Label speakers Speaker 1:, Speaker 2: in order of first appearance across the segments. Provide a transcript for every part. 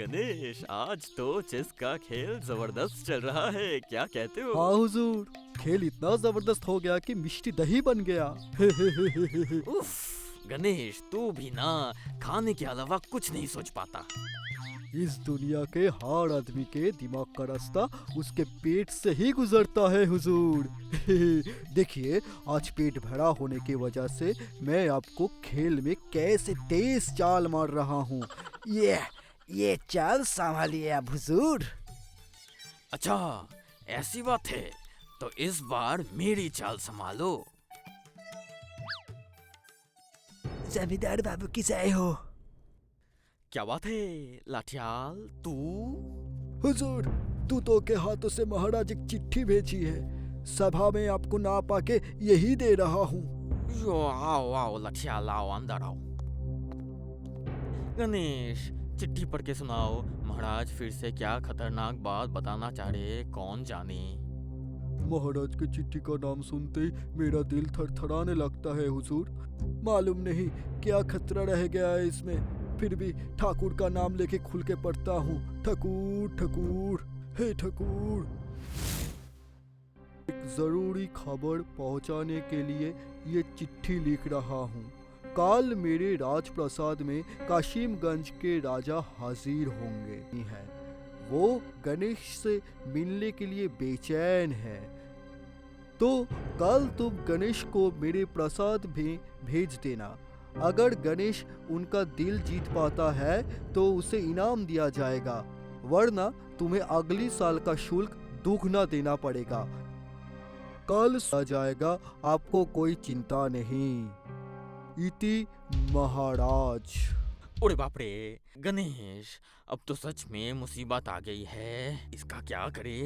Speaker 1: गणेश, आज तो चेस का खेल जबरदस्त चल रहा है, क्या कहते हो?
Speaker 2: हाँ हुजूर, खेल इतना जबरदस्त हो गया कि मिष्टी दही बन गया।
Speaker 1: उफ, गणेश तू भी ना खाने के अलावा कुछ नहीं सोच पाता।
Speaker 2: इस दुनिया के हर आदमी के दिमाग का रास्ता उसके पेट से ही गुजरता है हुजूर। देखिए, आज पेट भरा होने की वजह से मैं आपको खेल में कैसे तेज चाल मार रहा हूँ। ये चाल संभालिए आप हुजूर।
Speaker 1: अच्छा, ऐसी बात है, तो इस बार मेरी चाल संभालो।
Speaker 2: जमींदार बाबू की जय हो।
Speaker 1: क्या बात है लाठियाल, तू?
Speaker 2: हुजूर, दूतों के हाथों से महाराज एक चिट्ठी भेजी है। सभा में आपको ना पाके यही दे रहा हूँ।
Speaker 1: यो आओ आओ लाठियाल, आओ अंदर आओ। गणेश, चिट्ठी पढ़ के सुनाओ, महाराज फिर से क्या खतरनाक बात बताना चाह रहे, कौन जाने।
Speaker 2: महाराज की चिट्ठी का नाम सुनते ही मेरा दिल थरथराने लगता है हुजूर। मालूम नहीं क्या खतरा रह गया है इसमें, फिर भी ठाकुर का नाम लेके खुल के पढ़ता हूँ। ठकुर ठकुर, हे ठकुर। एक जरूरी खबर पहुंचाने के लिए ये चिट्ठी लिख रहा हूँ। काल मेरे राजप्रसाद में काशिमगंज के राजा हाजिर होंगे हैं। वो गणेश से मिलने के लिए बेचैन है, तो कल तुम गणेश को मेरे प्रसाद में भेज देना। अगर गणेश उनका दिल जीत पाता है तो उसे इनाम दिया जाएगा, वरना तुम्हें अगली साल का शुल्क दुगना देना पड़ेगा। कल आ जाएगा, आपको कोई चिंता नहीं। इति महाराज।
Speaker 1: ओरे बाप रे गणेश, अब तो सच में मुसीबत आ गई है, इसका क्या करे?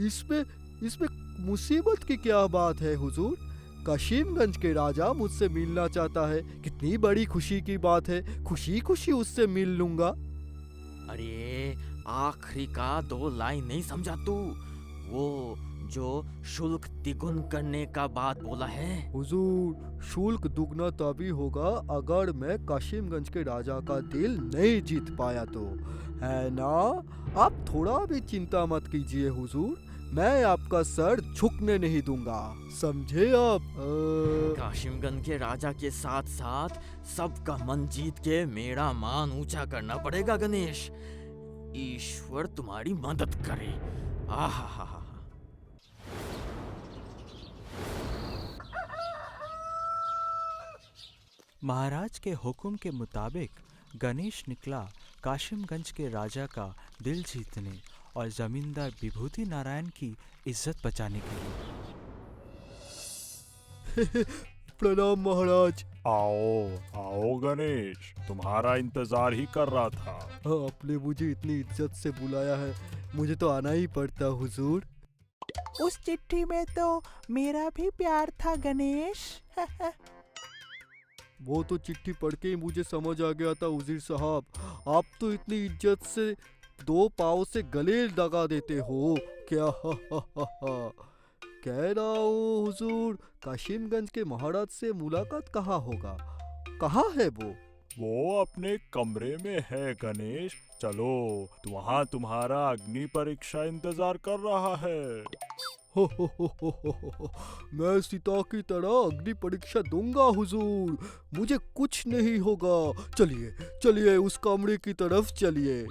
Speaker 2: इसमें मुसीबत की क्या बात है हुजूर? काशिमगंज के राजा मुझसे मिलना चाहता है, कितनी बड़ी खुशी की बात है। खुशी खुशी उससे मिल लूंगा।
Speaker 1: अरे आखिरी का 2 लाइन नहीं समझा तू? वो जो शुल्क द्विगुन करने का बात बोला है।
Speaker 2: हुजूर, शुल्क दुगना तभी होगा अगर मैं काशिमगंज के राजा का दिल नहीं जीत पाया तो, है ना? आप थोड़ा भी चिंता मत कीजिए हुजूर, मैं आपका सर झुकने नहीं दूंगा, समझे आप?
Speaker 1: काशिमगंज के राजा के साथ साथ सबका मन जीत के मेरा मान ऊंचा करना पड़ेगा गणेश। ईश्वर तुम्हारी मदद करे। आहा।
Speaker 3: महाराज के हुक्म के मुताबिक गणेश निकला काशिमगंज के राजा का दिल जीतने और जमींदार विभूति नारायण की इज्जत बचाने के लिए।
Speaker 2: प्रणाम महाराज।
Speaker 4: आओ आओ गणेश, तुम्हारा इंतजार ही कर रहा था।
Speaker 2: आपने मुझे इतनी इज्जत से बुलाया है, मुझे तो आना ही पड़ता हुजूर।
Speaker 5: उस चिट्ठी में तो मेरा भी प्यार था गणेश।
Speaker 2: वो तो चिट्ठी पढ़ के ही मुझे समझ आ गया था वजीर साहब, आप तो इतनी इज्जत से 2 पाँव से गले लगा देते हो क्या? कह रहा हूँ हुजूर, काशिमगंज के महाराज से मुलाकात कहाँ होगा? कहाँ है वो?
Speaker 4: वो अपने कमरे में है गणेश, चलो वहाँ तुम्हारा अग्नि परीक्षा इंतजार कर रहा है।
Speaker 2: हो, मैं सीता की तरह अग्नि परीक्षा दूंगा हुजूर, मुझे कुछ नहीं होगा। चलिए चलिए उस कमरे की तरफ चलिए।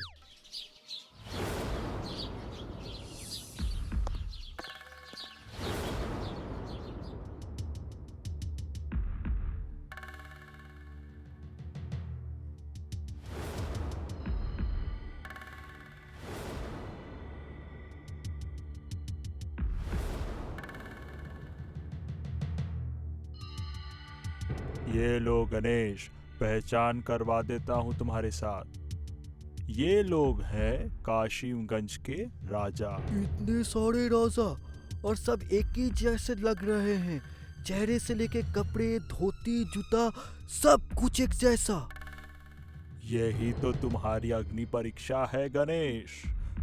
Speaker 4: ये लो गणेश, पहचान करवा देता हूँ तुम्हारे साथ। ये लोग हैं काशिमगंज के राजा।
Speaker 2: इतने सारे राजा और सब एक ही जैसे लग रहे हैं, चेहरे से लेके कपड़े, धोती, जूता, सब कुछ एक जैसा।
Speaker 4: यही तो तुम्हारी अग्नि परीक्षा है गणेश।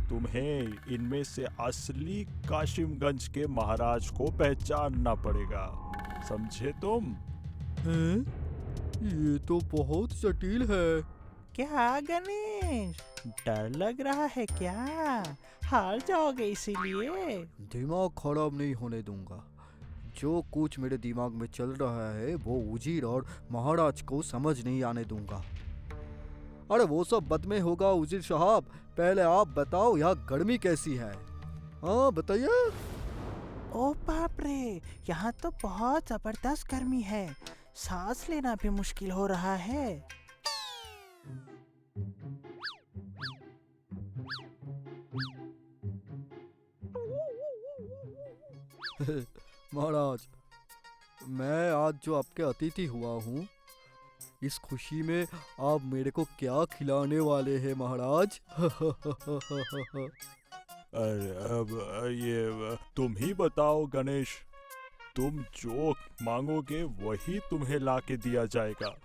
Speaker 4: तुम्हें इनमें से असली काशिमगंज के महाराज को पहचानना पड़ेगा, समझे तुम?
Speaker 2: हैं? ये तो बहुत जटिल है।
Speaker 5: क्या गणेश, डर लग रहा है क्या? हार जाओगे इसीलिए?
Speaker 2: दिमाग खराब नहीं होने दूंगा। जो कुछ मेरे दिमाग में चल रहा है वो उजीर और महाराज को समझ नहीं आने दूंगा। अरे वो सब बाद में होगा उजीर साहब, पहले आप बताओ यहाँ गर्मी कैसी है? हाँ बताइए।
Speaker 5: ओ बाप रे, यहाँ तो बहुत जबरदस्त गर्मी है, सांस लेना भी मुश्किल हो रहा है।
Speaker 2: महाराज, मैं आज जो आपके अतिथि हुआ हूँ, इस खुशी में आप मेरे को क्या खिलाने वाले हैं महाराज?
Speaker 4: अरे अब ये तुम ही बताओ गणेश, तुम जो मांगोगे वही तुम्हें लाके दिया जाएगा।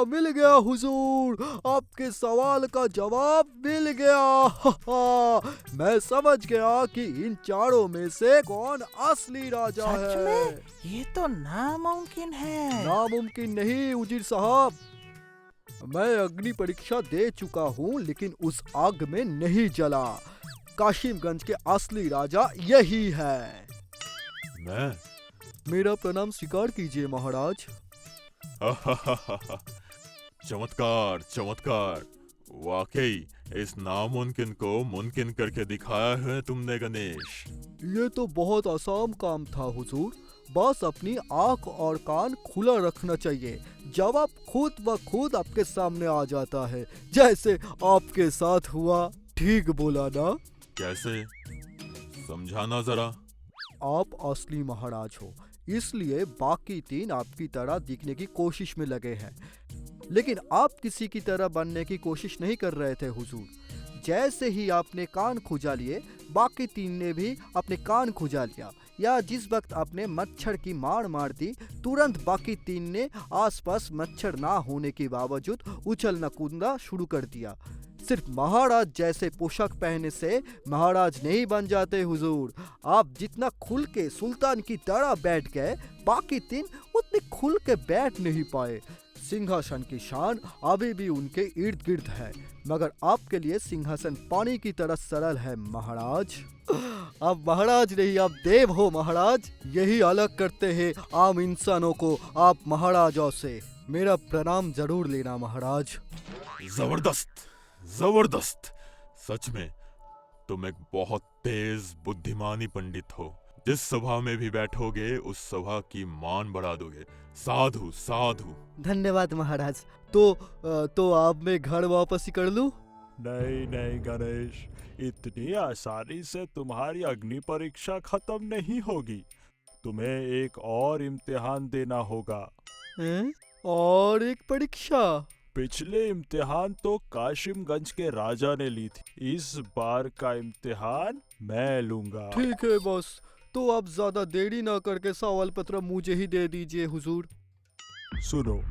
Speaker 2: मिल गया हुजूर, आपके सवाल का जवाब मिल गया। मैं समझ गया कि इन चारों में से कौन असली राजा
Speaker 5: सच
Speaker 2: है।
Speaker 5: में? ये तो नामुमकिन है।
Speaker 2: नामुमकिन नहीं उजीर साहब, मैं अग्नि परीक्षा दे चुका हूँ लेकिन उस आग में नहीं जला। काशिमगंज के असली राजा यही है।
Speaker 4: मैं
Speaker 2: मेरा प्रणाम स्वीकार कीजिए महाराज।
Speaker 4: चमत्कार चमत्कार, वाकई इस नामुमकिन को मुमकिन करके दिखाया है तुमने गणेश।
Speaker 2: ये तो बहुत आसान काम था हुजूर, बस अपनी आंख और कान खुला रखना चाहिए। जवाब खुद ब खुद आपके सामने आ जाता है, जैसे आपके साथ हुआ। ठीक बोला ना?
Speaker 4: कैसे, समझाना जरा।
Speaker 2: आप असली महाराज हो, इसलिए बाकी तीन आपकी तरह दिखने की कोशिश में लगे हैं, लेकिन आप किसी की तरह बनने की कोशिश नहीं कर रहे थे हुजूर। जैसे ही आपने कान खुजा लिए, बाकी तीन ने भी अपने कान खुजा लिया, या जिस वक्त आपने मच्छर की मार दी, तुरंत बाकी तीन ने आसपास मच्छर ना होने के बावजूद उछलना कूदना शुरू कर दिया। सिर्फ महाराज जैसे पोशाक पहनने से महाराज नहीं बन जाते हुजूर। आप जितना खुल के सुल्तान की तरह बैठ गए, बाकी तीन उतने खुल के बैठ नहीं पाए। सिंहासन की शान अभी भी उनके इर्द गिर्द है, मगर आपके लिए सिंहासन पानी की तरह सरल है महाराज। आप महाराज नहीं, आप देव हो महाराज। यही अलग करते हैं आम इंसानों को आप महाराजों से। मेरा प्रणाम जरूर लेना महाराज।
Speaker 4: जबरदस्त जबरदस्त, सच में तुम एक बहुत तेज बुद्धिमानी पंडित हो। जिस सभा में भी बैठोगे उस सभा की मान बढ़ा दोगे। साधु साधु।
Speaker 2: धन्यवाद महाराज। तो आप मैं घर वापस ही कर लूं?
Speaker 4: नहीं नहीं गणेश, इतनी आसानी से तुम्हारी अग्नि परीक्षा खत्म नहीं होगी। तुम्हें एक और इम्तिहान देना होगा।
Speaker 2: हैं? और एक परीक्षा?
Speaker 4: पिछले इम्तिहान तो काशिमगंज के राजा ने ली थी, इस बार का इम्तिहान मैं लूंगा।
Speaker 2: ठीक है बॉस, तो आप ज्यादा देरी ना करके सवाल पत्र मुझे ही दे दीजिए हुजूर।
Speaker 4: सुनो,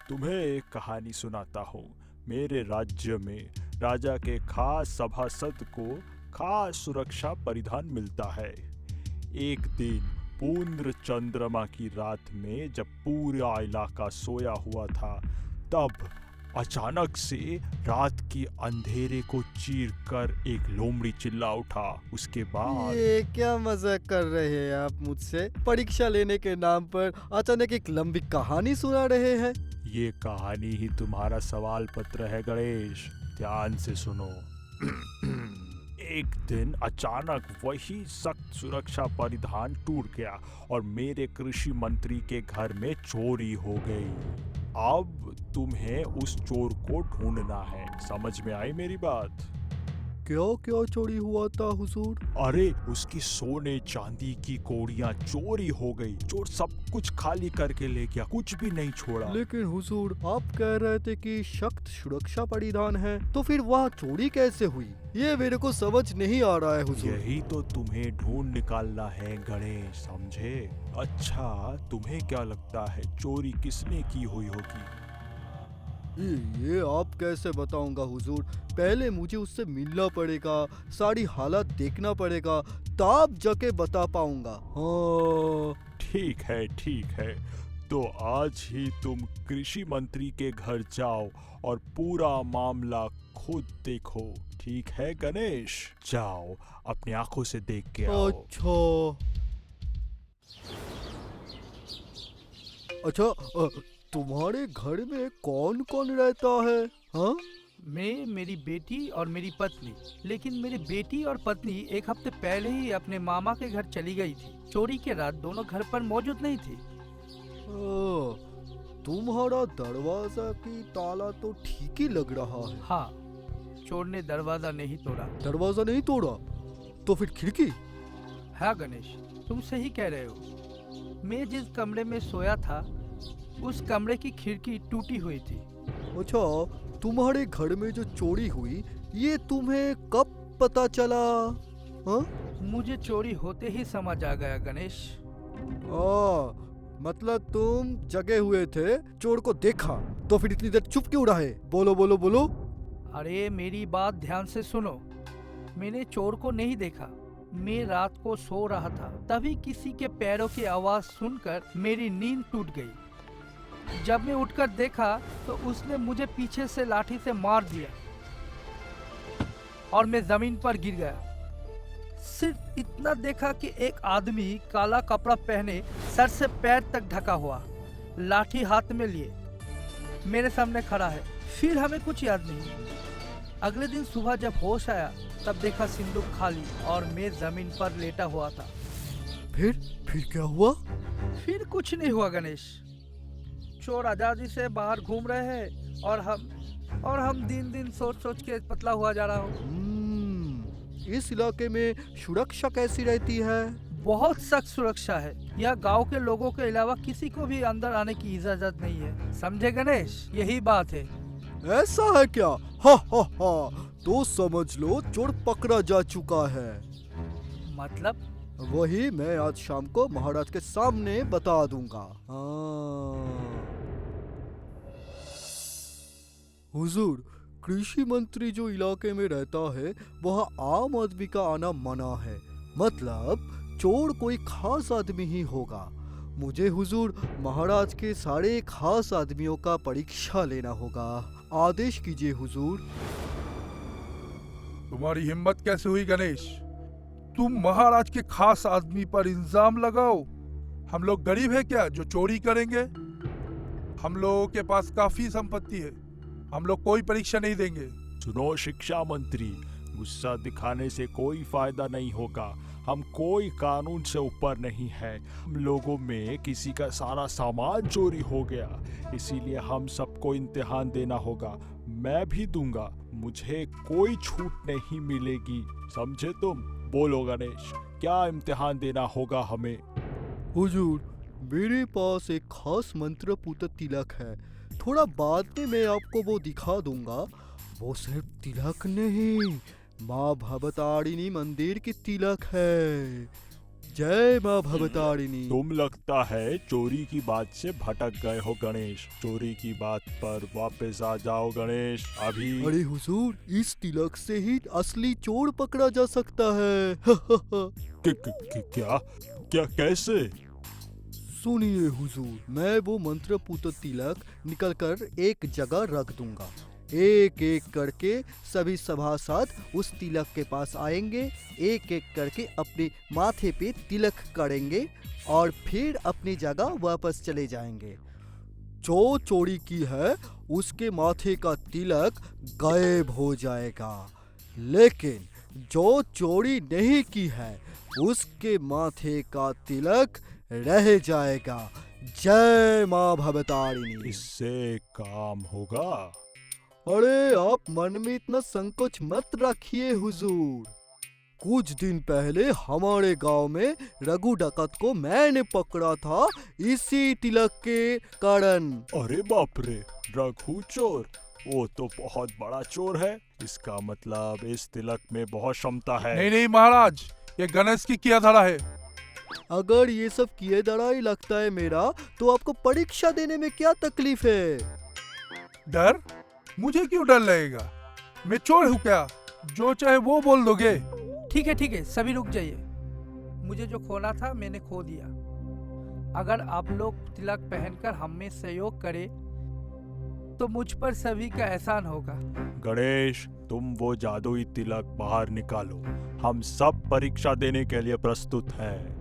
Speaker 4: तुम्हें एक कहानी सुनाता हूँ। मेरे राज्य में राजा के खास सभासद को खास सुरक्षा परिधान मिलता है। एक दिन पूर्ण चंद्रमा की रात में जब पूरा इलाका सोया हुआ था, तब अचानक से रात के अंधेरे को चीरकर एक लोमड़ी चिल्ला उठा। उसके बाद
Speaker 2: ये क्या मजाक कर रहे हैं आप मुझसे? परीक्षा लेने के नाम पर अचानक एक लंबी कहानी सुना रहे हैं?
Speaker 4: ये कहानी ही तुम्हारा सवाल पत्र है गणेश, ध्यान से सुनो। एक दिन अचानक वही सख्त सुरक्षा परिधान टूट गया और मेरे कृषि मंत्री के घर में चोरी हो गई। अब तुम्हें उस चोर को ढूंढना है। समझ में आई मेरी बात?
Speaker 2: क्या क्या चोरी हुआ था हुजूर?
Speaker 4: अरे उसकी सोने चांदी की कौड़ियां चोरी हो गई। चोर सब कुछ खाली करके ले गया, कुछ भी नहीं छोड़ा।
Speaker 2: लेकिन हुजूर, आप कह रहे थे कि सख्त सुरक्षा परिधान है, तो फिर वहाँ चोरी कैसे हुई? ये मेरे को समझ नहीं आ रहा है हुजूर।
Speaker 4: यही तो तुम्हें ढूंढ निकालना है गणेश, समझे? अच्छा, तुम्हें क्या लगता है चोरी किसने की हुई होगी?
Speaker 2: ये आप कैसे बताऊंगा हुजूर? पहले मुझे उससे मिलना पड़ेगा, सारी हालत देखना पड़ेगा, तब जाके बता पाऊंगा। हाँ
Speaker 4: ठीक है। तो आज ही तुम कृषि मंत्री के घर जाओ और पूरा मामला खुद देखो। ठीक है गणेश, जाओ अपनी आंखों से देख के आओ।
Speaker 2: अच्छा, तुम्हारे घर में कौन कौन रहता है? हाँ,
Speaker 6: मैं, मेरी बेटी और मेरी पत्नी। लेकिन मेरी बेटी और पत्नी एक हफ्ते पहले ही अपने मामा के घर चली गई थी। चोरी के रात दोनों घर पर मौजूद नहीं थी।
Speaker 2: तुम्हारा दरवाजा की ताला तो ठीक ही लग रहा है।
Speaker 6: हाँ, चोर ने दरवाजा नहीं तोड़ा।
Speaker 2: दरवाजा नहीं तोड़ा तो फिर खिड़की?
Speaker 6: हाँ गणेश, तुम सही कह रहे हो। मैं जिस कमरे में सोया था उस कमरे की खिड़की टूटी हुई थी।
Speaker 2: अच्छा, तुम्हारे घर में जो चोरी हुई ये तुम्हें कब पता चला? हाँ?
Speaker 6: मुझे चोरी होते ही समझ आ गया गणेश।
Speaker 2: मतलब तुम जगे हुए थे, चोर को देखा, तो फिर इतनी देर चुप क्यों रहे? बोलो बोलो बोलो।
Speaker 6: अरे मेरी बात ध्यान से सुनो। मैंने चोर को नहीं देखा। मैं रात को सो रहा था, तभी किसी के पैरों की आवाज सुनकर मेरी नींद टूट गई। जब मैं उठकर देखा तो उसने मुझे पीछे से लाठी से मार दिया और मैं जमीन पर गिर गया। सिर्फ इतना देखा कि एक आदमी काला कपड़ा पहने, सर से पैर तक ढका हुआ, लाठी हाथ में लिए मेरे सामने खड़ा है। फिर हमें कुछ याद नहीं। अगले दिन सुबह जब होश आया तब देखा सिंदूक खाली और मैं जमीन पर लेटा हुआ था।
Speaker 2: फिर क्या हुआ?
Speaker 6: फिर कुछ नहीं हुआ गणेश। चोर आजादी से बाहर घूम रहे हैं और हम दिन दिन सोच सोच के पतला हुआ जा रहा हूँ।
Speaker 2: इस इलाके में सुरक्षा कैसी रहती है?
Speaker 6: बहुत सख्त सुरक्षा है। यह गांव के लोगों के अलावा किसी को भी अंदर आने की इजाजत नहीं है। समझे गणेश? यही बात है।
Speaker 2: ऐसा है क्या? हा। तो समझ लो चोर पकड़ा जा चुका है।
Speaker 6: मतलब?
Speaker 2: वही मैं आज शाम को महाराज के सामने बता दूंगा। हुजूर, कृषि मंत्री जो इलाके में रहता है वहाँ आम आदमी का आना मना है। मतलब चोर कोई खास आदमी ही होगा। मुझे हुजूर महाराज के सारे खास आदमियों का परीक्षा लेना होगा। आदेश कीजिए हुजूर।
Speaker 7: तुम्हारी हिम्मत कैसे हुई गणेश? तुम महाराज के खास आदमी पर इल्जाम लगाओ। हम लोग गरीब है क्या जो चोरी करेंगे? हम लोगों के पास काफी संपत्ति है। हम लोग कोई परीक्षा नहीं देंगे।
Speaker 4: सुनो शिक्षा मंत्री, गुस्सा दिखाने से कोई फायदा नहीं होगा। हम कोई कानून से ऊपर नहीं है। हम लोगों में किसी का सारा सामान चोरी हो गया, इसीलिए हम सबको इम्तिहान देना होगा। मैं भी दूंगा, मुझे कोई छूट नहीं मिलेगी। समझे तुम? बोलो गणेश, क्या इम्तिहान देना होगा हमें?
Speaker 2: हुजूर, मेरे पास एक खास मंत्रपूत तिलक है। थोड़ा बाद में मैं आपको वो दिखा दूंगा। वो सिर्फ तिलक नहीं, माँ भवतारिणी मंदिर की तिलक है। जय माँ भवतारिणी।
Speaker 4: तुम लगता है चोरी की बात से भटक गए हो गणेश। चोरी की बात पर वापस आ जाओ गणेश अभी।
Speaker 2: अरे हुजूर, इस तिलक से ही असली चोर पकड़ा जा सकता है।
Speaker 4: क्या कैसे?
Speaker 2: सुनिए हुजूर, मैं वो मंत्रपूत तिलक निकलकर एक जगह रख दूंगा। एक एक करके सभी सभासद उस तिलक के पास आएंगे, एक एक करके अपने माथे पे तिलक करेंगे और फिर अपनी जगह वापस चले जाएंगे। जो चोरी की है उसके माथे का तिलक गायब हो जाएगा, लेकिन जो चोरी नहीं की है उसके माथे का तिलक रह जाएगा। जय माँ भवतारिणी।
Speaker 4: इससे काम होगा?
Speaker 2: अरे आप मन में इतना संकोच मत रखिए हुजूर। कुछ दिन पहले हमारे गांव में रघु डकैत को मैंने पकड़ा था इसी तिलक के कारण।
Speaker 4: अरे बाप रे, रघु चोर? वो तो बहुत बड़ा चोर है। इसका मतलब इस तिलक में बहुत क्षमता है।
Speaker 7: नहीं महाराज, ये गणेश की किया धरा है।
Speaker 2: अगर ये सब किए धराई लगता है मेरा, तो आपको परीक्षा देने में क्या तकलीफ है?
Speaker 7: डर? मुझे क्यों डर लगेगा? मैं चोर हूँ क्या? जो चाहे वो बोल दोगे।
Speaker 6: ठीक है, सभी रुक जाइए। मुझे जो खोना था मैंने खो दिया। अगर आप लोग तिलक पहनकर हमें सहयोग करें तो मुझ पर सभी का एहसान होगा।
Speaker 4: गणेश, तुम वो जादुई तिलक बाहर निकालो। हम सब परीक्षा देने के लिए प्रस्तुत हैं।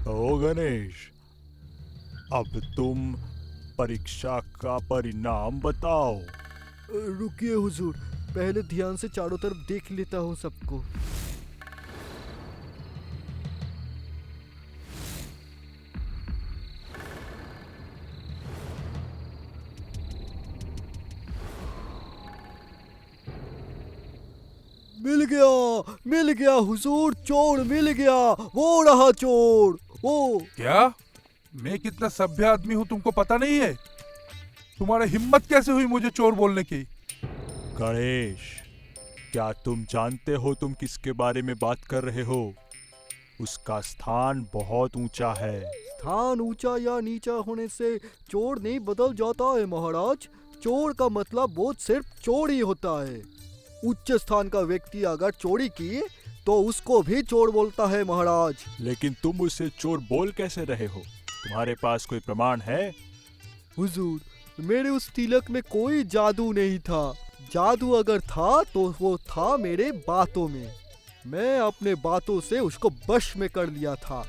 Speaker 4: ओ गणेश, अब तुम परीक्षा का परिणाम बताओ।
Speaker 2: रुकिए हुजूर, पहले ध्यान से चारों तरफ देख लेता हूँ सबको। मिल गया हुजूर, चोर मिल गया। वो रहा चोर। वो
Speaker 7: क्या? मैं कितना सभ्य आदमी हूँ तुमको पता नहीं है? तुम्हारी हिम्मत कैसे हुई मुझे चोर बोलने की?
Speaker 4: गणेश, क्या तुम जानते हो तुम किसके बारे में बात कर रहे हो? उसका स्थान बहुत ऊंचा है।
Speaker 2: स्थान ऊंचा या नीचा होने से चोर नहीं बदल जाता है महाराज। चोर का मतलब वो सिर्फ चोर ही होता है। उच्च स्थान का व्यक्ति अगर चोरी की तो उसको भी चोर बोलता है महाराज।
Speaker 4: लेकिन तुम उसे चोर बोल कैसे रहे हो? तुम्हारे पास कोई प्रमाण है?
Speaker 2: हुजूर, मेरे उस तिलक में कोई जादू नहीं था। जादू अगर था तो वो था मेरे बातों में। मैं अपने बातों से उसको वश में कर लिया था।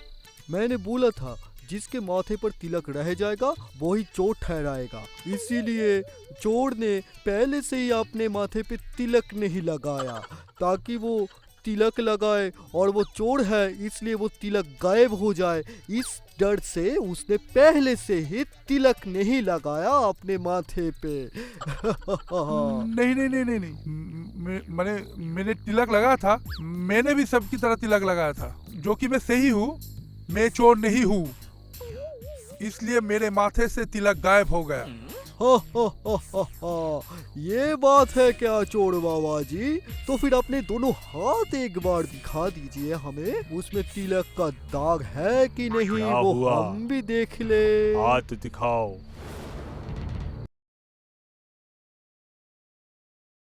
Speaker 2: मैंने बोला था जिसके माथे पर तिलक रह जाएगा वही चोर ठहराएगा। इसीलिए चोर ने पहले से ही अपने माथे पे तिलक नहीं लगाया ताकि वो तिलक लगाए, और वो चोर है इसलिए वो तिलक गायब हो जाए। इस डर से उसने पहले से ही तिलक नहीं लगाया अपने माथे पे।
Speaker 7: नहीं, मैंने तिलक लगाया था। मैंने भी सबकी तरह तिलक लगाया था, जो कि मैं सही हूँ। मैं चोर नहीं हूँ, इसलिए मेरे माथे से तिलक गायब हो गया।
Speaker 2: ये बात है क्या चोर बाबा जी? तो फिर अपने दोनों हाथ एक बार दिखा दीजिए हमें। उसमें तिलक का दाग है कि नहीं,
Speaker 4: क्या
Speaker 2: वो
Speaker 4: हुआ?
Speaker 2: हम भी देख ले।
Speaker 4: हाथ दिखाओ।